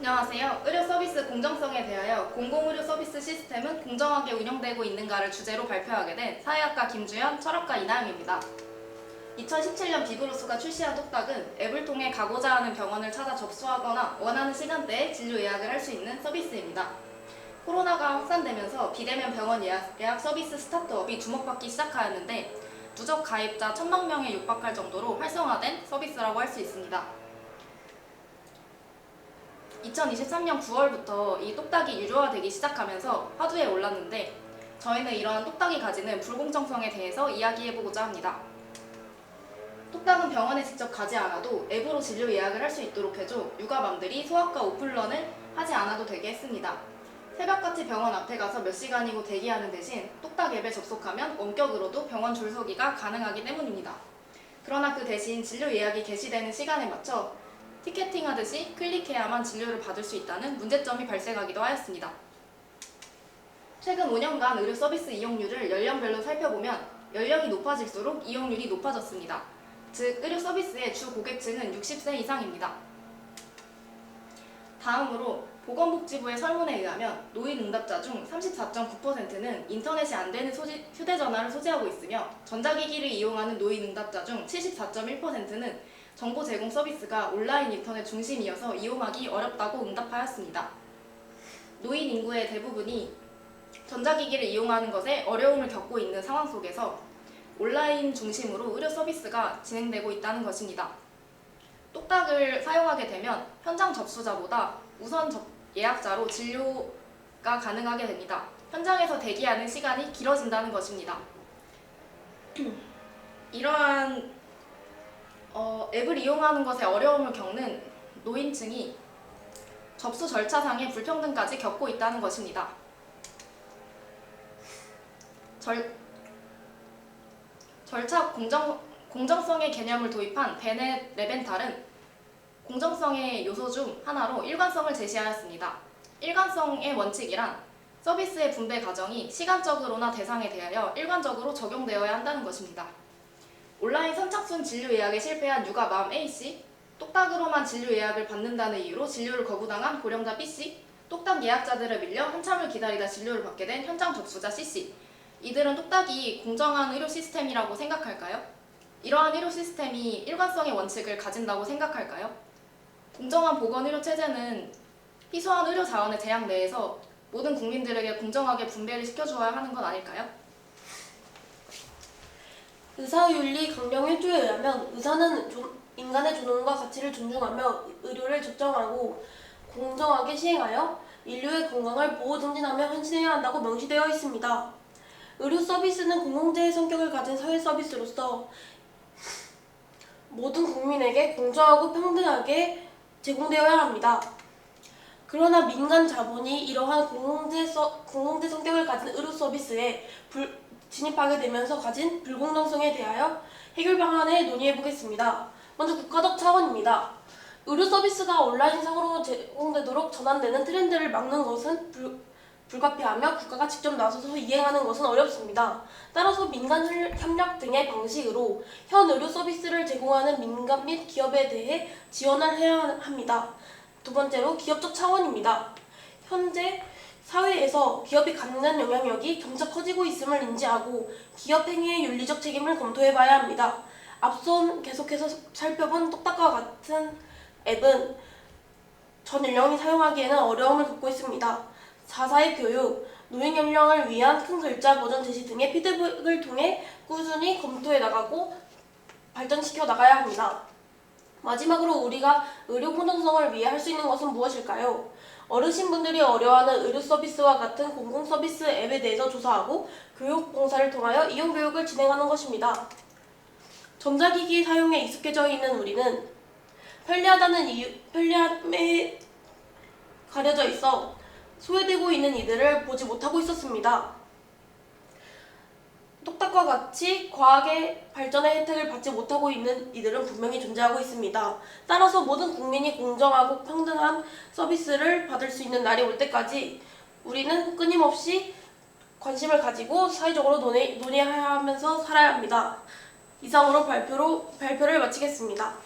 안녕하세요. 의료 서비스 공정성에 대하여 공공의료 서비스 시스템은 공정하게 운영되고 있는가를 주제로 발표하게 된 사회학과 김주현, 철학과 이나영입니다. 2017년 비브로스가 출시한 톡딱은 앱을 통해 가고자 하는 병원을 찾아 접수하거나 원하는 시간대에 진료 예약을 할 수 있는 서비스입니다. 코로나가 확산되면서 비대면 병원 예약 서비스 스타트업이 주목받기 시작하였는데 누적 가입자 1,000만 명에 육박할 정도로 활성화된 서비스라고 할 수 있습니다. 2023년 9월부터 이 똑딱이 유료화되기 시작하면서 화두에 올랐는데 저희는 이러한 똑딱이 가지는 불공정성에 대해서 이야기해보고자 합니다. 똑딱은 병원에 직접 가지 않아도 앱으로 진료 예약을 할 수 있도록 해줘 육아맘들이 소아과 오픈런을 하지 않아도 되게 했습니다. 새벽같이 병원 앞에 가서 몇 시간이고 대기하는 대신 똑딱 앱에 접속하면 원격으로도 병원 줄서기가 가능하기 때문입니다. 그러나 그 대신 진료 예약이 개시되는 시간에 맞춰 티켓팅하듯이 클릭해야만 진료를 받을 수 있다는 문제점이 발생하기도 하였습니다. 최근 5년간 의료 서비스 이용률을 연령별로 살펴보면 연령이 높아질수록 이용률이 높아졌습니다. 즉, 의료 서비스의 주 고객층은 60세 이상입니다. 다음으로 보건복지부의 설문에 의하면 노인 응답자 중 34.9%는 인터넷이 안 되는 휴대전화를 소지하고 있으며 전자기기를 이용하는 노인 응답자 중 74.1%는 정보 제공 서비스가 온라인 인터넷 중심이어서 이용하기 어렵다고 응답하였습니다. 노인 인구의 대부분이 전자기기를 이용하는 것에 어려움을 겪고 있는 상황 속에서 온라인 중심으로 의료 서비스가 진행되고 있다는 것입니다. 똑딱을 사용하게 되면 현장 접수자보다 우선 예약자로 진료가 가능하게 됩니다. 현장에서 대기하는 시간이 길어진다는 것입니다. 이러한 앱을 이용하는 것에 어려움을 겪는 노인층이 접수 절차상의 불평등까지 겪고 있다는 것입니다. 절차 공정성의 개념을 도입한 베넷 레벤탈은 공정성의 요소 중 하나로 일관성을 제시하였습니다. 일관성의 원칙이란 서비스의 분배 과정이 시간적으로나 대상에 대하여 일관적으로 적용되어야 한다는 것입니다. 온라인 선착순 진료 예약에 실패한 육아맘 A씨, 똑딱으로만 진료 예약을 받는다는 이유로 진료를 거부당한 고령자 B씨, 똑딱 예약자들을 밀려 한참을 기다리다 진료를 받게 된 현장 접수자 C씨, 이들은 똑딱이 공정한 의료 시스템이라고 생각할까요? 이러한 의료 시스템이 일관성의 원칙을 가진다고 생각할까요? 공정한 보건의료 체제는 희소한 의료 자원의 재량 내에서 모든 국민들에게 공정하게 분배를 시켜주어야 하는 것 아닐까요? 의사윤리 강령 1조에 의하면 의사는 인간의 존엄과 가치를 존중하며 의료를 적정하고 공정하게 시행하여 인류의 건강을 보호 증진하며 헌신해야 한다고 명시되어 있습니다. 의료 서비스는 공공재의 성격을 가진 사회 서비스로서 모든 국민에게 공정하고 평등하게 제공되어야 합니다. 그러나 민간 자본이 이러한 공공재 성격을 가진 의료 서비스에 진입하게 되면서 가진 불공정성에 대하여 해결 방안을 논의해보겠습니다. 먼저 국가적 차원입니다. 의료 서비스가 온라인상으로 제공되도록 전환되는 트렌드를 막는 것은 불가피하며 국가가 직접 나서서 이행하는 것은 어렵습니다. 따라서 민간 협력 등의 방식으로 현 의료 서비스를 제공하는 민간 및 기업에 대해 지원을 해야 합니다. 두 번째로 기업적 차원입니다. 현재 사회에서 기업이 갖는 영향력이 점차 커지고 있음을 인지하고 기업 행위의 윤리적 책임을 검토해봐야 합니다. 앞서 계속해서 살펴본 똑딱과 같은 앱은 전 연령이 사용하기에는 어려움을 겪고 있습니다. 4사의 교육, 노인 연령을 위한 큰 글자 버전 제시 등의 피드백을 통해 꾸준히 검토해 나가고 발전시켜 나가야 합니다. 마지막으로 우리가 의료 공정성을 위해 할 수 있는 것은 무엇일까요? 어르신분들이 어려워하는 의료 서비스와 같은 공공 서비스 앱에 대해서 조사하고 교육 봉사를 통하여 이용 교육을 진행하는 것입니다. 전자기기 사용에 익숙해져 있는 우리는 편리함에 가려져 있어 소외되고 있는 이들을 보지 못하고 있었습니다. 똑딱과 같이 과학의 발전의 혜택을 받지 못하고 있는 이들은 분명히 존재하고 있습니다. 따라서 모든 국민이 공정하고 평등한 서비스를 받을 수 있는 날이 올 때까지 우리는 끊임없이 관심을 가지고 사회적으로 논의하면서 살아야 합니다. 이상으로 발표를 마치겠습니다.